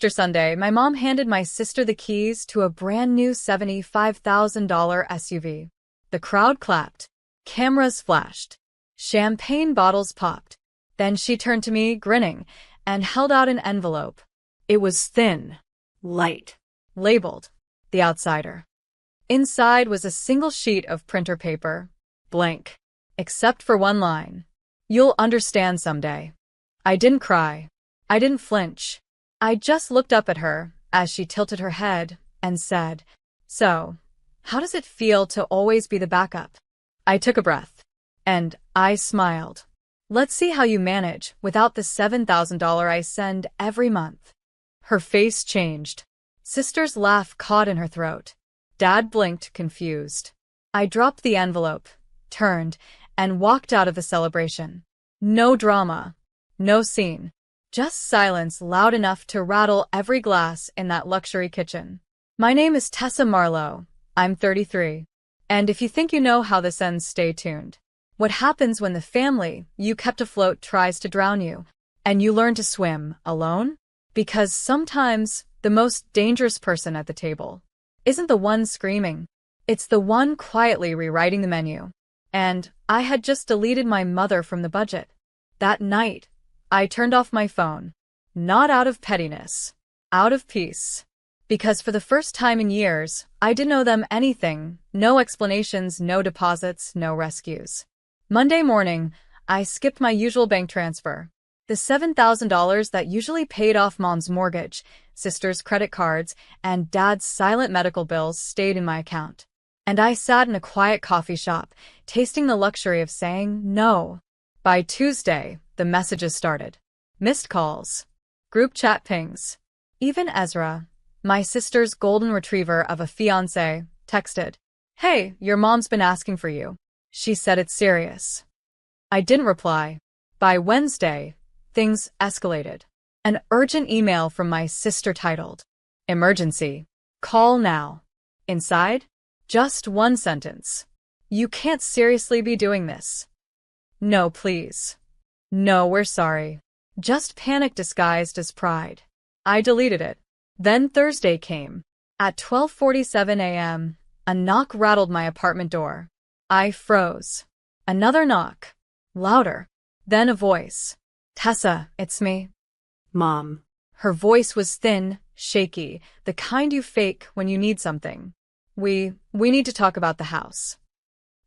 Easter Sunday, my mom handed my sister the keys to a brand new $75,000 SUV. The crowd clapped. Cameras flashed. Champagne bottles popped. Then she turned to me, grinning, and held out an envelope. It was thin, light, labeled, The Outsider. Inside was a single sheet of printer paper, blank, except for one line. You'll understand someday. I didn't cry. I didn't flinch. I just looked up at her as she tilted her head and said, "So, how does it feel to always be the backup?" I took a breath, and I smiled. "Let's see how you manage without the $7,000 I send every month." Her face changed. Sister's laugh caught in her throat. Dad blinked, confused. I dropped the envelope, turned, and walked out of the celebration. No drama. No scene. Just silence loud enough to rattle every glass in that luxury kitchen. My name is Tessa Marlowe. I'm 33. And if you think you know how this ends, stay tuned. What happens when the family you kept afloat tries to drown you, and you learn to swim alone? Because sometimes the most dangerous person at the table isn't the one screaming. It's the one quietly rewriting the menu. And I had just deleted my mother from the budget. That night, I turned off my phone. Not out of pettiness. Out of peace. Because for the first time in years, I didn't owe them anything. No explanations, no deposits, no rescues. Monday morning, I skipped my usual bank transfer. The $7,000 that usually paid off Mom's mortgage, sister's credit cards, and Dad's silent medical bills stayed in my account. And I sat in a quiet coffee shop, tasting the luxury of saying no. By Tuesday, the messages started. Missed calls. Group chat pings. Even Ezra, my sister's golden retriever of a fiancé, texted, "Hey, your mom's been asking for you." She said it serious. I didn't reply. By Wednesday, things escalated. An urgent email from my sister titled, "Emergency. Call now." Inside, just one sentence. "You can't seriously be doing this." "No, please." "No, we're sorry." Just panic disguised as pride. I deleted it. Then Thursday came. At 12:47 a.m., a knock rattled my apartment door. I froze. Another knock. Louder. Then a voice. "Tessa, it's me." Mom. Her voice was thin, shaky, the kind you fake when you need something. We need to talk about the house."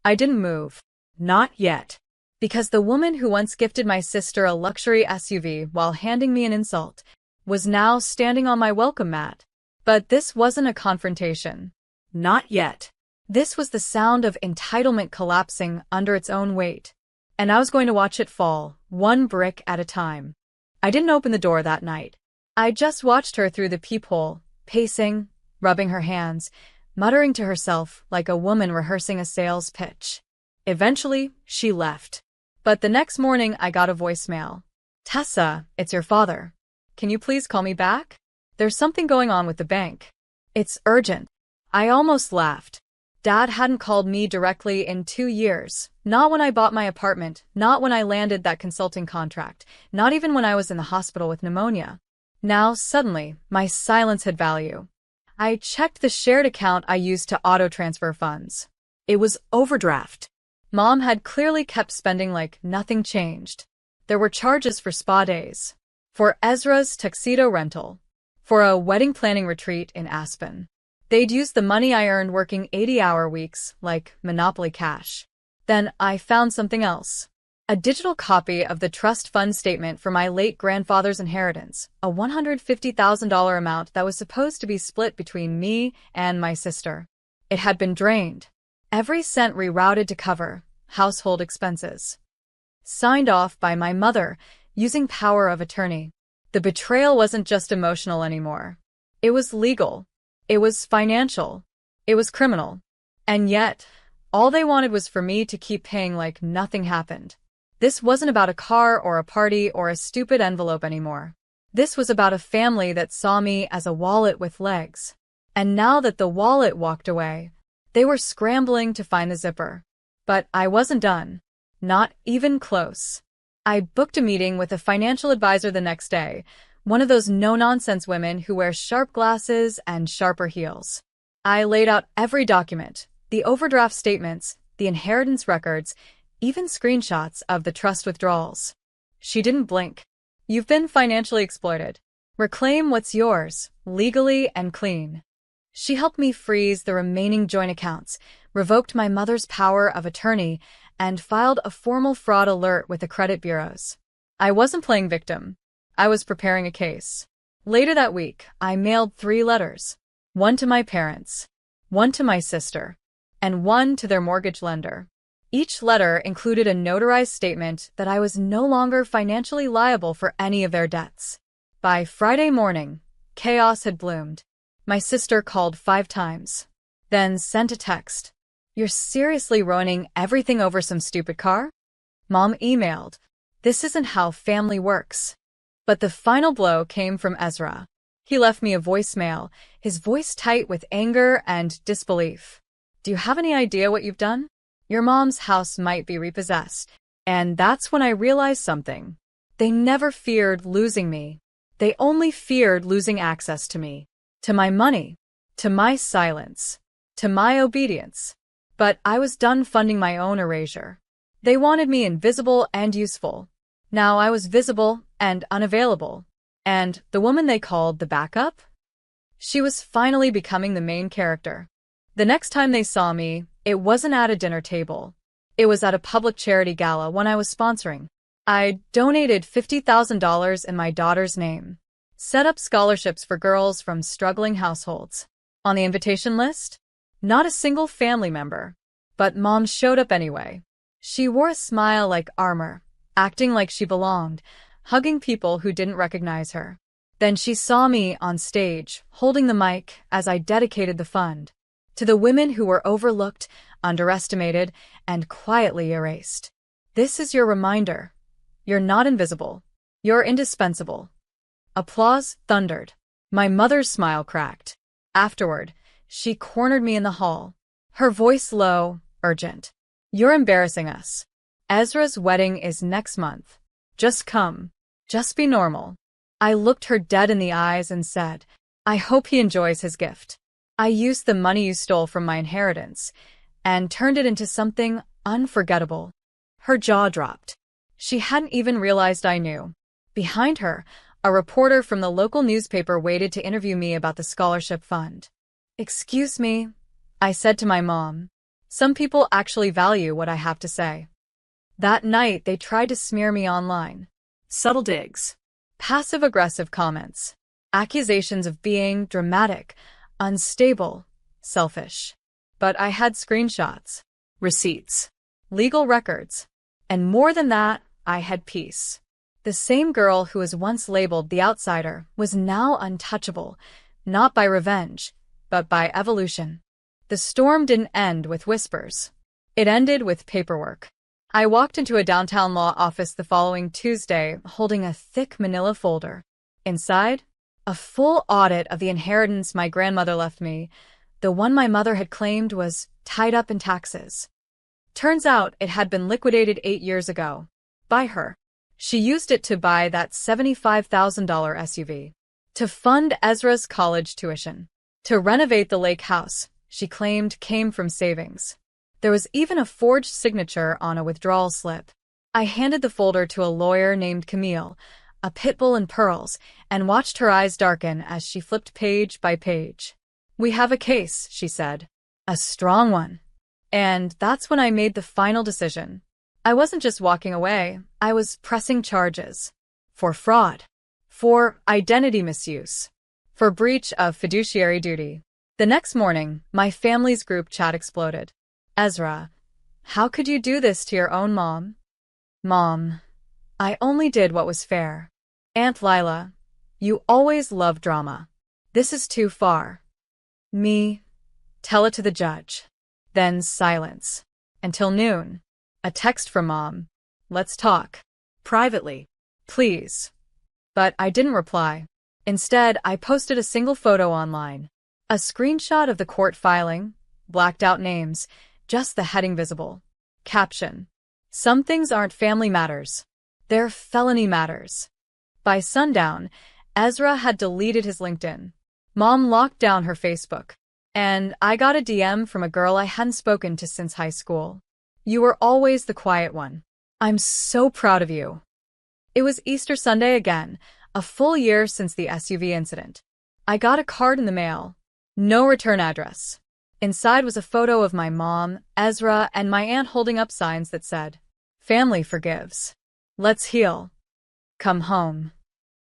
I didn't move. Not yet. Because the woman who once gifted my sister a luxury SUV while handing me an insult was now standing on my welcome mat. But this wasn't a confrontation. Not yet. This was the sound of entitlement collapsing under its own weight. And I was going to watch it fall, one brick at a time. I didn't open the door that night. I just watched her through the peephole, pacing, rubbing her hands, muttering to herself like a woman rehearsing a sales pitch. Eventually, she left. But the next morning I got a voicemail. "Tessa, it's your father. Can you please call me back? There's something going on with the bank. It's urgent." I almost laughed. Dad hadn't called me directly in 2 years. Not when I bought my apartment, not when I landed that consulting contract, not even when I was in the hospital with pneumonia. Now, suddenly, my silence had value. I checked the shared account I used to auto-transfer funds. It was overdraft. Mom had clearly kept spending like nothing changed. There were charges for spa days, for Ezra's tuxedo rental, for a wedding planning retreat in Aspen. They'd used the money I earned working 80-hour weeks like Monopoly cash. Then I found something else. A digital copy of the trust fund statement for my late grandfather's inheritance, a $150,000 amount that was supposed to be split between me and my sister. It had been drained. Every cent rerouted to cover household expenses. Signed off by my mother, using power of attorney. The betrayal wasn't just emotional anymore. It was legal. It was financial. It was criminal. And yet, all they wanted was for me to keep paying like nothing happened. This wasn't about a car or a party or a stupid envelope anymore. This was about a family that saw me as a wallet with legs. And now that the wallet walked away, they were scrambling to find the zipper. But I wasn't done. Not even close. I booked a meeting with a financial advisor the next day, One of those no-nonsense women who wears sharp glasses and sharper heels. I laid out every document, the overdraft statements, the inheritance records, even screenshots of the trust withdrawals. She didn't blink. You've been financially exploited. Reclaim what's yours, legally and clean. She helped me freeze the remaining joint accounts, revoked my mother's power of attorney, and filed a formal fraud alert with the credit bureaus. I wasn't playing victim. I was preparing a case. Later that week, I mailed 3 letters. One to my parents, one to my sister, and one to their mortgage lender. Each letter included a notarized statement that I was no longer financially liable for any of their debts. By Friday morning, chaos had bloomed. My sister called 5 times, then sent a text. "You're seriously ruining everything over some stupid car?" Mom emailed, "This isn't how family works." But the final blow came from Ezra. He left me a voicemail, his voice tight with anger and disbelief. "Do you have any idea what you've done? Your mom's house might be repossessed." And that's when I realized something. They never feared losing me. They only feared losing access to me, to my money, to my silence, to my obedience. But I was done funding my own erasure. They wanted me invisible and useful. Now I was visible and unavailable. And the woman they called the backup? She was finally becoming the main character. The next time they saw me, it wasn't at a dinner table. It was at a public charity gala one I was sponsoring. I donated $50,000 in my daughter's name, set up scholarships for girls from struggling households. On the invitation list? Not a single family member. But Mom showed up anyway. She wore a smile like armor, acting like she belonged, hugging people who didn't recognize her. Then she saw me on stage, holding the mic as I dedicated the fund to the women who were overlooked, underestimated, and quietly erased. "This is your reminder. You're not invisible. You're indispensable." Applause thundered. My mother's smile cracked. Afterward, she cornered me in the hall, her voice low, urgent. "You're embarrassing us. Ezra's wedding is next month. Just come. Just be normal." I looked her dead in the eyes and said, "I hope he enjoys his gift. I used the money you stole from my inheritance and turned it into something unforgettable." Her jaw dropped. She hadn't even realized I knew. Behind her, a reporter from the local newspaper waited to interview me about the scholarship fund. "Excuse me," I said to my mom. "Some people actually value what I have to say." That night, they tried to smear me online. Subtle digs, passive-aggressive comments, accusations of being dramatic, unstable, selfish. But I had screenshots, receipts, legal records, and more than that, I had peace. The same girl who was once labeled the outsider was now untouchable, not by revenge, but by evolution. The storm didn't end with whispers. It ended with paperwork. I walked into a downtown law office the following Tuesday, holding a thick manila folder. Inside, a full audit of the inheritance my grandmother left me. The one my mother had claimed was tied up in taxes. Turns out it had been liquidated 8 years ago. By her. She used it to buy that $75,000 SUV. To fund Ezra's college tuition. To renovate the lake house she claimed came from savings. There was even a forged signature on a withdrawal slip. I handed the folder to a lawyer named Camille, a pit bull in pearls, and watched her eyes darken as she flipped page by page. "We have a case," she said. "A strong one." And that's when I made the final decision. I wasn't just walking away, I was pressing charges. For fraud. For identity misuse. For breach of fiduciary duty. The next morning, my family's group chat exploded. "Ezra, how could you do this to your own mom?" "Mom, I only did what was fair." "Aunt Lila, you always love drama. This is too far." "Me, tell it to the judge." Then silence. Until noon. A text from Mom. "Let's talk. Privately. Please." But I didn't reply. Instead, I posted a single photo online. A screenshot of the court filing, blacked out names, just the heading visible. Caption: "Some things aren't family matters. They're felony matters." By sundown, Ezra had deleted his LinkedIn. Mom locked down her Facebook. And I got a DM from a girl I hadn't spoken to since high school. You were always the quiet one. I'm so proud of you. It was Easter Sunday again, a full year since the SUV incident. I got a card in the mail. No return address. Inside was a photo of my mom, Ezra, and my aunt holding up signs that said, "Family forgives. Let's heal. Come home."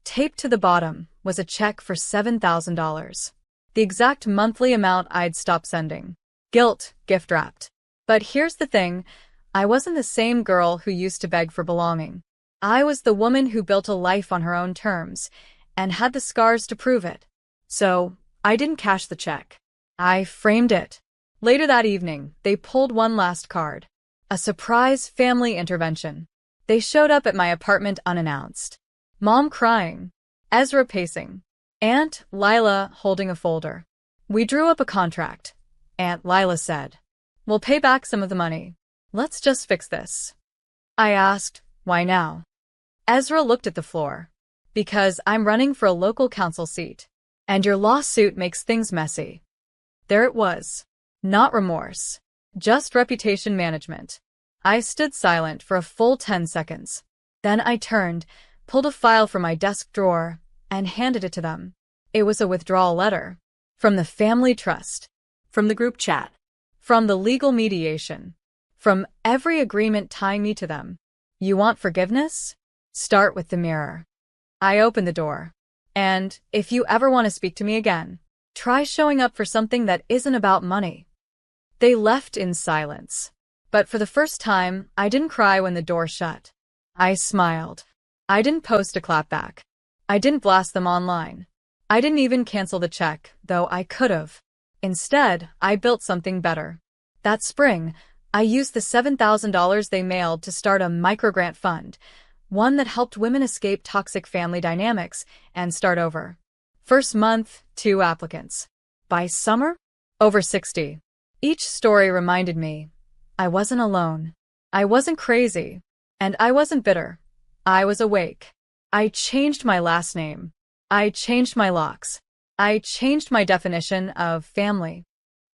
Taped to the bottom was a check for $7,000. The exact monthly amount I'd stopped sending. Guilt, gift-wrapped. But here's the thing, I wasn't the same girl who used to beg for belonging. I was the woman who built a life on her own terms, and had the scars to prove it. So, I didn't cash the check. I framed it. Later that evening, they pulled one last card. A surprise family intervention. They showed up at my apartment unannounced. Mom crying. Ezra pacing. Aunt Lila holding a folder. We drew up a contract. Aunt Lila said, "We'll pay back some of the money. Let's just fix this." I asked, "Why now?" Ezra looked at the floor. "Because I'm running for a local council seat. And your lawsuit makes things messy." There it was. Not remorse. Just reputation management. I stood silent for a full 10 seconds. Then I turned, pulled a file from my desk drawer, and handed it to them. It was a withdrawal letter. From the family trust. From the group chat. From the legal mediation. From every agreement tying me to them. You want forgiveness? Start with the mirror. I opened the door. And if you ever want to speak to me again, try showing up for something that isn't about money. They left in silence. But for the first time, I didn't cry when the door shut. I smiled. I didn't post a clapback. I didn't blast them online. I didn't even cancel the check, though I could've. Instead, I built something better. That spring, I used the $7,000 they mailed to start a microgrant fund, one that helped women escape toxic family dynamics and start over. First month, 2 applicants. By summer, over 60. Each story reminded me, I wasn't alone. I wasn't crazy. And I wasn't bitter. I was awake. I changed my last name. I changed my locks. I changed my definition of family.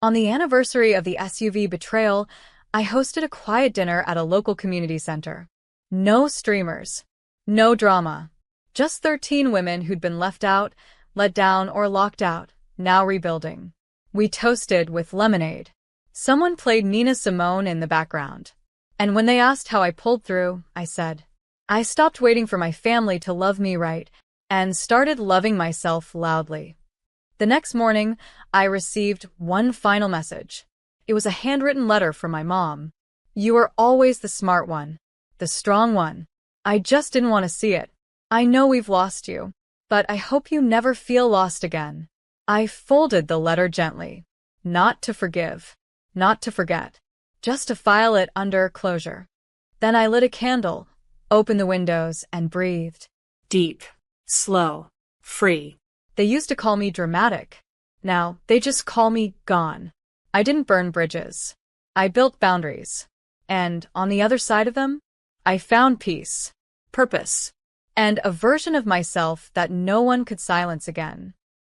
On the anniversary of the SUV betrayal, I hosted a quiet dinner at a local community center. No streamers. No drama. Just 13 women who'd been left out, let down, or locked out, now rebuilding. We toasted with lemonade. Someone played Nina Simone in the background. And when they asked how I pulled through, I said, I stopped waiting for my family to love me right, and started loving myself loudly. The next morning, I received one final message. It was a handwritten letter from my mom. You were always the smart one, the strong one. I just didn't want to see it. I know we've lost you, but I hope you never feel lost again. I folded the letter gently. Not to forgive, not to forget, just to file it under closure. Then I lit a candle, opened the windows, and breathed. Deep, slow, free. They used to call me dramatic. Now, they just call me gone. I didn't burn bridges. I built boundaries. And on the other side of them, I found peace, purpose, and a version of myself that no one could silence again.